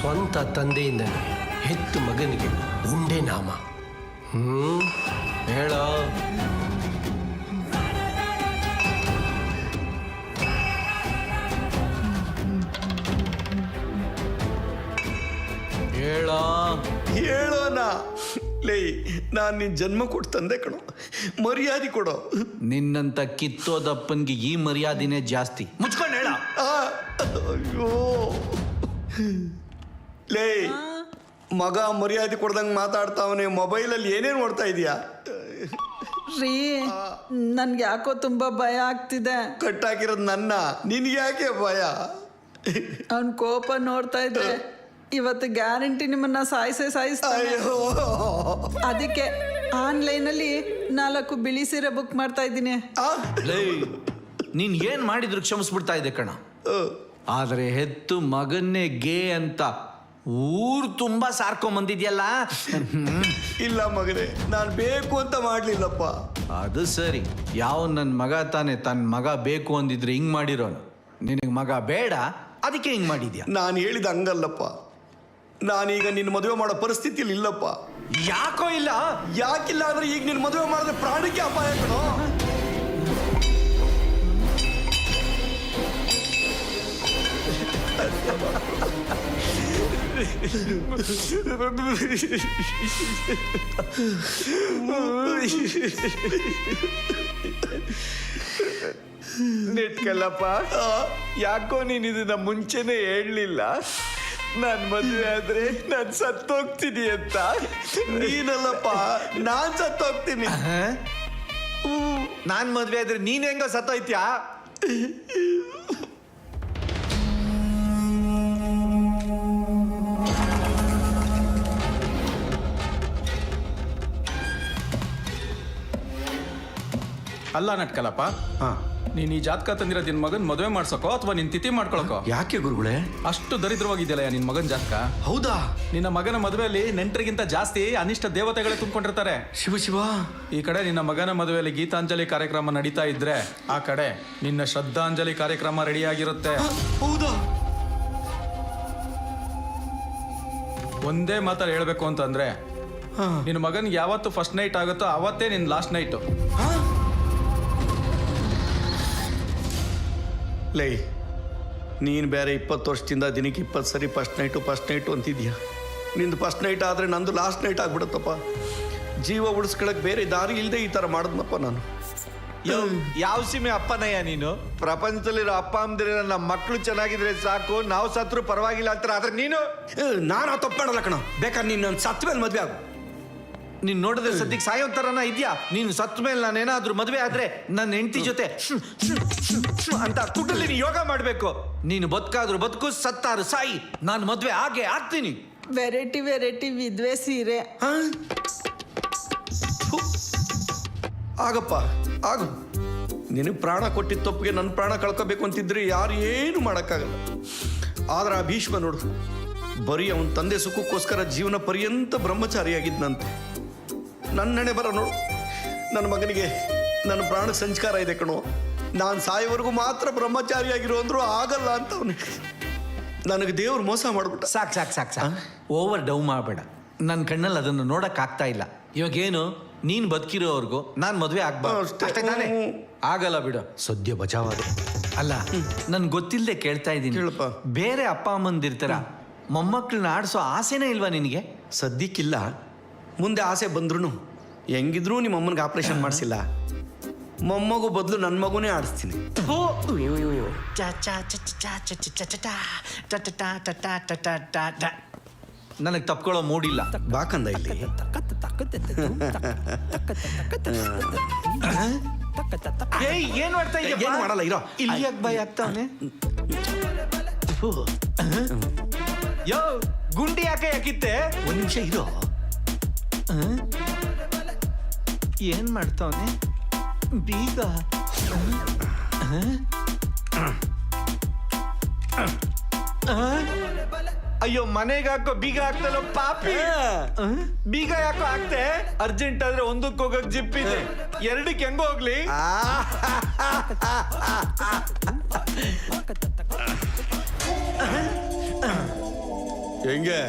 ಸ್ವಂತ ತಂದೆಯಿಂದ ಹೆತ್ತು ಮಗನಿಗೆ ಉಂಡೆ ನಾಮ. ಹೇಳ. ಹೇಳೋಣ. ಲೇ, ನಾನು ನಿನ್ ಜನ್ಮ ಕೊಟ್ಟು ತಂದೆ ಕಣೋ, ಮರ್ಯಾದೆ ಕೊಡೋ. ನಿನ್ನಂತ ಕಿತ್ತೋದಪ್ಪನ್ಗೆ ಈ ಮರ್ಯಾದಿನೇ ಜಾಸ್ತಿ. ಮುಚ್ಕೊಂಡು ಹೇಳ. ಅಯ್ಯೋ ಲೇ, ಮಗ ಮರ್ಯಾದೆ ಕೊಡ್ದಂಗೆ ಮಾತಾಡ್ತಾವನೆ. ಮೊಬೈಲಲ್ಲಿ ಏನೇನು ನೋಡ್ತಾ ಇದೀಯಾ? ರೀ, ನನ್ಗೆ ಯಾಕೋ ತುಂಬಾ ಭಯ ಆಗ್ತಿದೆ. ಕಟ್ಟಾಕಿರೋದು ನನ್ನ, ನಿನ್ಗೆ ಯಾಕೆ ಭಯ? ಅವನ್ ಕೋಪ ನೋಡ್ತಾ ಇದ್ರೆ ಇವತ್ತು ಗ್ಯಾರಂಟಿ ನಿಮ್ಮನ್ನ ಸಾಯಿಸ್ತಾನೆ. ಅದಕ್ಕೆ ಆನ್ಲೈನ್ ಅಲ್ಲಿ 4 ಬಿಳಿ ಸೀರೆ ಬುಕ್ ಮಾಡ್ತಾ ಇದ್ದೀನಿ. ನೀನ್ ಏನ್ ಮಾಡಿದ್ರು ಕ್ಷಮಿಸ್ಬಿಡ್ತಾ ಇದೆ ಕಣ. ಆದ್ರೆ ಹೆತ್ತು ಮಗನ್ನೇ ಗೇ ಅಂತ ಊರ್ ತುಂಬಾ ಸಾರ್ಕೊಂಬಂದಿದ್ಯಲ್ಲ. ಇಲ್ಲ ಮಗನೇ, ನಾನು ಬೇಕು ಅಂತ ಮಾಡ್ಲಿಲ್ಲಪ್ಪ. ಅದು ಸರಿ, ಯಾವ ನನ್ ಮಗ ತಾನೆ ತನ್ನ ಮಗ ಬೇಕು ಅಂದಿದ್ರೆ ಹಿಂಗ್ ಮಾಡಿರೋನು. ನಿನಗ್ ಮಗ ಬೇಡ, ಅದಕ್ಕೆ ಹಿಂಗ್ ಮಾಡಿದ್ಯಾ. ನಾನು ಹೇಳಿದ ಹಂಗಲ್ಲಪ್ಪ. ನಾನೀಗ ನಿನ್ನ ಮದುವೆ ಮಾಡೋ ಪರಿಸ್ಥಿತಿಯಲ್ಲಿ ಇಲ್ಲಪ್ಪ. ಯಾಕೋ ಇಲ್ಲ? ಯಾಕಿಲ್ಲ ಅಂದ್ರೆ ಈಗ ನಿನ್ನ ಮದುವೆ ಮಾಡಿದ್ರೆ ಪ್ರಾಣಕ್ಕೆ ಅಪಾಯ ಕಣೋ. ನೆಟ್ಕಲ್ಲಪ್ಪ, ಯಾಕೋ ನೀನು ಇದನ್ನ ಮುಂಚೆನೆ ಹೇಳಲಿಲ್ಲ. ನಾನು ಮದುವೆ ಆದ್ರೆ ನಾನು ಸತ್ತೋಗ್ತೀನಿ ಅಂತ. ನೀನಲ್ಲಪ್ಪ, ನಾನ್ ಸತ್ತೋಗ್ತೀನಿ. ನಾನ್ ಮದ್ವೆ ಆದ್ರೆ ನೀನ್ ಹೆಂಗ ಸತ್ತೋಯ್ತ್ಯಾ? ಅಲ್ಲ ನಟ್ಕಲ್ಲಪ್ಪ, ನೀನ್ ಈ ಜಾತಕ ತಂದಿರೋ ನಿನ್ ಮಗನ್ ಮದುವೆ ಮಾಡ್ಸಕೋ ಅಥವಾ ನಿನ್ ತಿಥಿ ಮಾಡ್ಕೊಳಕೋ? ಯಾಕೆ ಗುರುಗಳೇ ಅಷ್ಟು ದರಿದ್ರವಾಗಿದೆಯಲ್ಲ ನಿನ್ ಮಗನ್ ಜಾತಕ. ಹೌದಾ? ನಿನ್ನ ಮಗನ ಮದುವೆಯಲ್ಲಿ ನೆಂಟರಿಗಿಂತ ಜಾಸ್ತಿ ಅನಿಷ್ಟ ದೇವತೆಗಳೇ ತುಂಬಿಕೊಂಡಿರ್ತಾರೆ. ಶಿವ ಶಿವ. ಈ ಕಡೆ ನಿನ್ನ ಮಗನ ಮದುವೆಯಲ್ಲಿ ಗೀತಾಂಜಲಿ ಕಾರ್ಯಕ್ರಮ ನಡೀತಾ ಇದ್ರೆ, ಆ ಕಡೆ ನಿನ್ನ ಶ್ರದ್ಧಾಂಜಲಿ ಕಾರ್ಯಕ್ರಮ ರೆಡಿಯಾಗಿರುತ್ತೆ. ಹೌದಾ? ಒಂದೇ ಮಾತಲ್ಲಿ ಹೇಳ್ಬೇಕು ಅಂತಂದ್ರೆ, ನಿನ್ನ ಮಗನ್ಗೆ ಯಾವತ್ತು ಫಸ್ಟ್ ನೈಟ್ ಆಗುತ್ತೋ ಅವತ್ತೇ ನಿನ್ ಲಾಸ್ಟ್ ನೈಟು. ಲೈ, ನೀನು ಬೇರೆ 20 ವರ್ಷದಿಂದ ದಿನಕ್ಕೆ 20 ಸರಿ ಫಸ್ಟ್ ನೈಟು ಅಂತಿದ್ಯಾ. ನಿಂದು ಫಸ್ಟ್ ನೈಟ್ ಆದರೆ ನಂದು ಲಾಸ್ಟ್ ನೈಟ್ ಆಗ್ಬಿಡುತ್ತಪ್ಪ. ಜೀವ ಉಳಿಸ್ಕೊಳಕ್ಕೆ ಬೇರೆ ದಾರಿ ಇಲ್ಲದೆ ಈ ಥರ ಮಾಡಿದ್ನಪ್ಪ ನಾನು. ಯಾವ ಸೀಮೆ ಅಪ್ಪನಯ್ಯ ನೀನು? ಪ್ರಪಂಚದಲ್ಲಿರೋ ಅಪ್ಪ ಅಮ್ಮದಿರೋ ನಮ್ಮ ಮಕ್ಕಳು ಚೆನ್ನಾಗಿದ್ರೆ ಸಾಕು, ನಾವು ಸತ್ರು ಪರವಾಗಿಲ್ಲ ಅಂತಾರೆ. ಆದ್ರೆ ನೀನು ನಾನು ತಪ್ಪು ಮಾಡಲ್ಲ ಕಣ. ಬೇಕಾದ್ರೆ ನೀನು ನನ್ನ ಸತ್ತ ಮೇಲೆ ಮದುವೆ ಆಗು. ನೀನ್ ನೋಡಿದ್ರೆ ಸದ್ಯಕ್ಕೆ ಸಾಯೋ ಥರನ ಇದ್ಯಾ. ನೀನು ಸತ್ತ ಮೇಲೆ ನಾನೇನಾದ್ರೂ ಮದುವೆ ಆದ್ರೆ ನನ್ನ ಹೆಂಡತಿ ಜೊತೆ ಅಂತ ಕುಟಲ್ಲಿ ನೀನು ಯೋಗ ಮಾಡಬೇಕು. ನೀನು ಬದುಕಾದ್ರೂ ಬದುಕು, ಸತ್ತಾರು ಸಾಯಿ, ನಾನು ಮದುವೆ ಹಾಗೆ ಆಗ್ತೀನಿ. ವೆರೈಟಿ ವಿದ್ವೆ ಸೀರೆ. ಆಗಪ್ಪ ಆಗು. ನಿನಗೆ ಪ್ರಾಣ ಕೊಟ್ಟಿದ್ದ ತಪ್ಪಿಗೆ ನನ್ನ ಪ್ರಾಣ ಕಳ್ಕೋಬೇಕು ಅಂತಿದ್ರೆ ಯಾರು ಏನು ಮಾಡೋಕ್ಕಾಗಲ್ಲ. ಆದ್ರೆ ಆ ಭೀಷ್ಮ ನೋಡು, ಬರೀ ಅವನ ತಂದೆ ಸುಖಕ್ಕೋಸ್ಕರ ಜೀವನ ಪರ್ಯಂತ ಬ್ರಹ್ಮಚಾರಿಯಾಗಿದ್ನಂತೆ. ನನ್ನ ಹಣೆ ಬರ ನೋಡು, ನನ್ನ ಮಗನಿಗೆ ನನ್ನ ಪ್ರಾಣಕ್ಕೆ ಸಂಸ್ಕಾರ ಇದೆ ಕಣೋ. ನಾನು ಸಾಯೋವರೆಗೂ ಮಾತ್ರ ಬ್ರಹ್ಮಚಾರಿಯಾಗಿರೋ ಅಂದ್ರು ಆಗಲ್ಲ ಅಂತ ಅವನು. ನನಗೆ ದೇವ್ರು ಮೋಸ ಮಾಡ್ಬಿಟ್ಟ. ಸಾಕು ಓವರ್ ಡೌ ಮಾಡಬೇಡ. ನನ್ನ ಕಣ್ಣಲ್ಲಿ ಅದನ್ನು ನೋಡಕ್ ಆಗ್ತಾ ಇಲ್ಲ. ಇವಾಗೇನು, ನೀನ್ ಬದುಕಿರೋವರೆಗೂ ನಾನು ಮದುವೆ ಆಗ್ಬಾರ್ದು ಅಷ್ಟೇ ತಾನೇ? ಆಗಲ್ಲ ಬಿಡು, ಸದ್ಯ ಬಚಾವಾದ. ಅಲ್ಲ, ನನ್ ಗೊತ್ತಿಲ್ಲದೆ ಕೇಳ್ತಾ ಇದ್ದೀನಿ, ಕೇಳಪ್ಪ. ಬೇರೆ ಅಪ್ಪ ಅಮ್ಮಂದಿರ್ತಾರ ಮೊಮ್ಮಕ್ಕಳನ್ನ ಆಡಿಸೋ ಆಸೆನೇ ಇಲ್ವಾ ನಿನಗೆ? ಸದ್ಯಕ್ಕಿಲ್ಲ. ಮುಂದೆ ಆಸೆ ಬಂದ್ರು ಹೆಂಗಿದ್ರು ನಿಮ್ಮ ಅಮ್ಮನಿಗೆ ಆಪರೇಷನ್ ಮಾಡಿಸಿಲ್ಲ. ಮೊಮ್ಮಗು ಬದಲು ನನ್ನ ಮಗುನೇ ಆಡಿಸ್ತೀನಿ. ನನಗೆ ತಪ್ಕೊಳ್ಳೋ ಮೂಡಿಲ್ಲ. ಬಾಕಂದ ಇಲ್ಲಿ ಏನ್ ಮಾಡ್ತಾ ಇದ್ಯಾ? ಏನ್ ಮಾಡಲ್ಲ ಇರೋ. ಇಲ್ಲಿ ಯಾಕೆ ಭಯ ಆಗ್ತಾವನೆ? ಯೋ, ಗುಂಡಿ ಯಾಕೆ ಯಾಕಿತ್ತೆ? ಒಂದ್ ನಿಮಿಷ ಇರೋ. ಏನ್ ಮಾಡ್ತಾವನೆ? ಬೀಗ. ಅಯ್ಯೋ, ಮನೆಗೆ ಹಾಕೋ ಬೀಗ ಹಾಕ್ತಲ್ಲ ಪಾಪಿ. ಬೀಗ ಯಾಕೋ ಹಾಕ್ತೆ? ಅರ್ಜೆಂಟ್ ಆದ್ರೆ ಒಂದಕ್ಕೆ ಹೋಗಕ್ ಜಿಪ್ ಇದೆ, ಎರಡಕ್ಕೆ ಹೆಂಗ ಹೋಗ್ಲಿ? ಹೆಂಗೆ